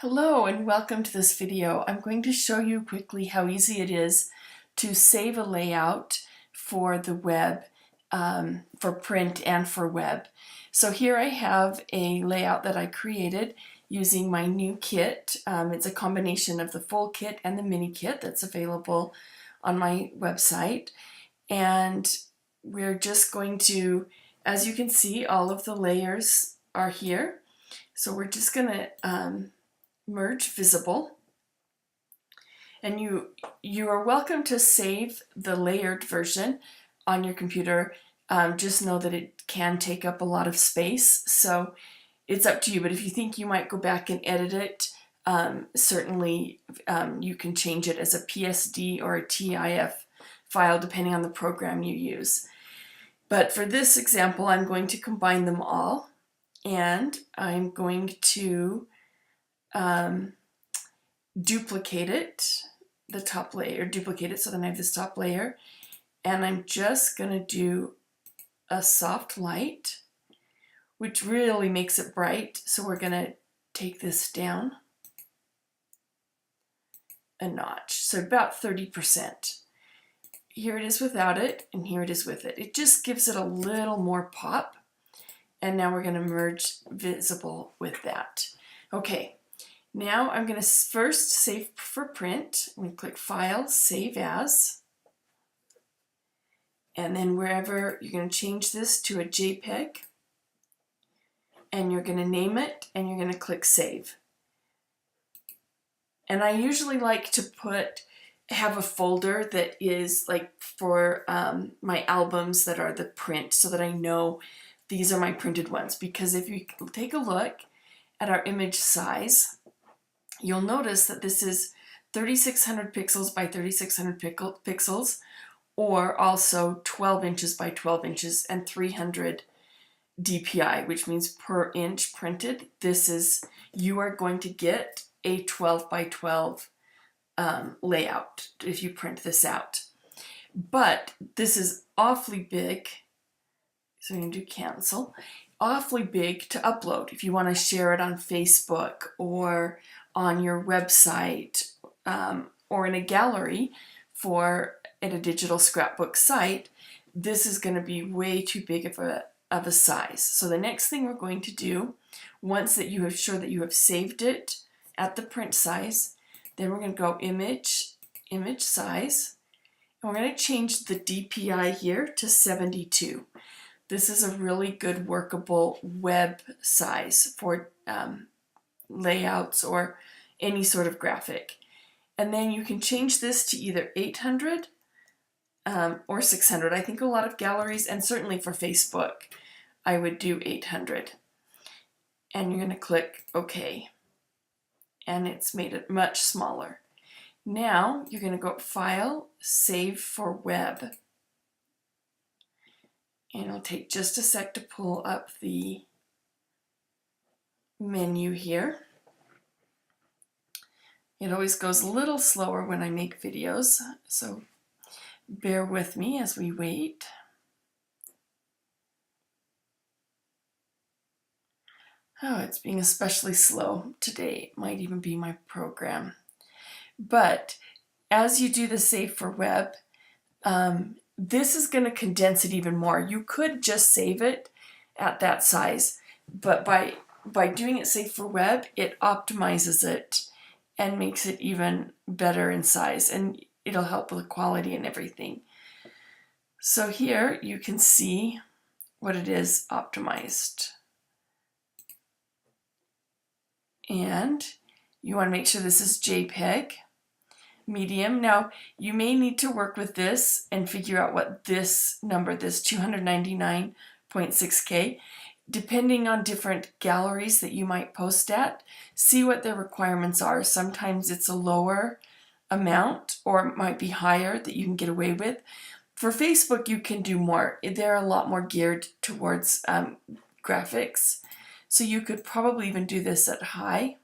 Hello and welcome to this video. I'm going to show you quickly how easy it is to save a layout for the web, for print and for web. So here I have a layout that I created using my new kit. It's a combination of the full kit and the mini kit that's available on my website. And we're just going to, as you can see, all of the layers are here. So we're just going to merge visible, and you are welcome to save the layered version on your computer. Just know that it can take up a lot of space, so it's up to you. But if you think you might go back and edit it, certainly you can change it as a PSD or a TIFF file depending on the program you use. But for this example, I'm going to combine them all, and I'm going to duplicate it, the top layer, duplicate it so then I have this top layer, and I'm just going to do a soft light, which really makes it bright. So we're going to take this down a notch, so about 30%. Here it is without it, and here it is with it. It just gives it a little more pop. And now we're going to merge visible with that. Okay. Now I'm going to first save for print. I'm going to click File, Save As. And then wherever, you're going to change this to a JPEG. And you're going to name it, and you're going to click Save. And I usually like to have a folder that is like for my albums that are the print, so that I know these are my printed ones. Because if you take a look at our image size, you'll notice that this is 3600 pixels by 3600 pixels, or also 12 inches by 12 inches and 300 DPI, which means per inch printed. You are going to get a 12 by 12 layout if you print this out. But this is awfully big, so I'm going to do cancel. Awfully big to upload if you want to share it on Facebook or on your website, or in a gallery at a digital scrapbook site. This is going to be way too big of a size. So the next thing we're going to do, once that you have sure that you have saved it at the print size, then we're going to go image size, and we're going to change the DPI here to 72. This is a really good workable web size for layouts or any sort of graphic. And then you can change this to either 800 or 600. I think a lot of galleries, and certainly for Facebook, I would do 800. And you're going to click OK. And it's made it much smaller. Now you're going to go File, Save for Web. And it'll take just a sec to pull up the menu here. It always goes a little slower when I make videos, so bear with me as we wait. Oh, it's being especially slow today. It might even be my program. But as you do the Save for Web, this is going to condense it even more. You could just save it at that size, but by doing it Save for Web, it optimizes it and makes it even better in size, and it'll help with the quality and everything. So here you can see what it is optimized. And you want to make sure this is JPEG, medium. Now you may need to work with this and figure out what this number, this 299.6K, depending on different galleries that you might post at, see what their requirements are. Sometimes it's a lower amount, or it might be higher that you can get away with. For Facebook, you can do more. They're a lot more geared towards graphics. So you could probably even do this at high.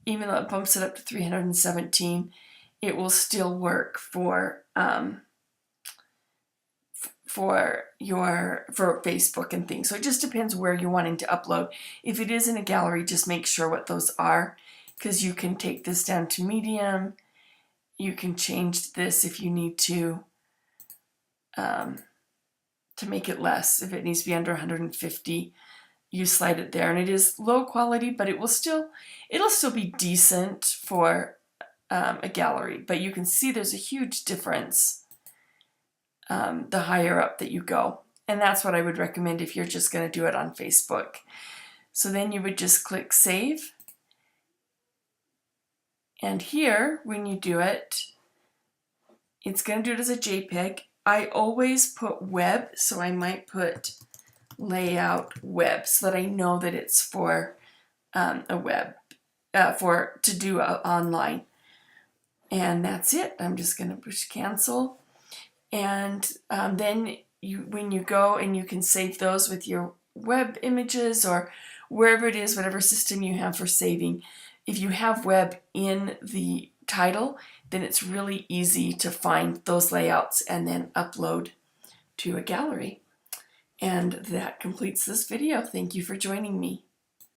Even though it bumps it up to 317, it will still work for Facebook and things. So it just depends where you're wanting to upload. If it is in a gallery, just make sure what those are, because you can take this down to medium. You can change this if you need to make it less. If it needs to be under 150, you slide it there, and it is low quality, but it'll still be decent for a gallery. But you can see there's a huge difference the higher up that you go, and that's what I would recommend if you're just going to do it on Facebook. So then you would just click save, and here when you do it, it's going to do it as a JPEG. I always put web, so I might put layout web so that I know that it's for a web, to do online. And that's it. I'm just going to push cancel. And then when you go and you can save those with your web images or wherever it is, whatever system you have for saving. If you have web in the title, then it's really easy to find those layouts and then upload to a gallery. And that completes this video. Thank you for joining me.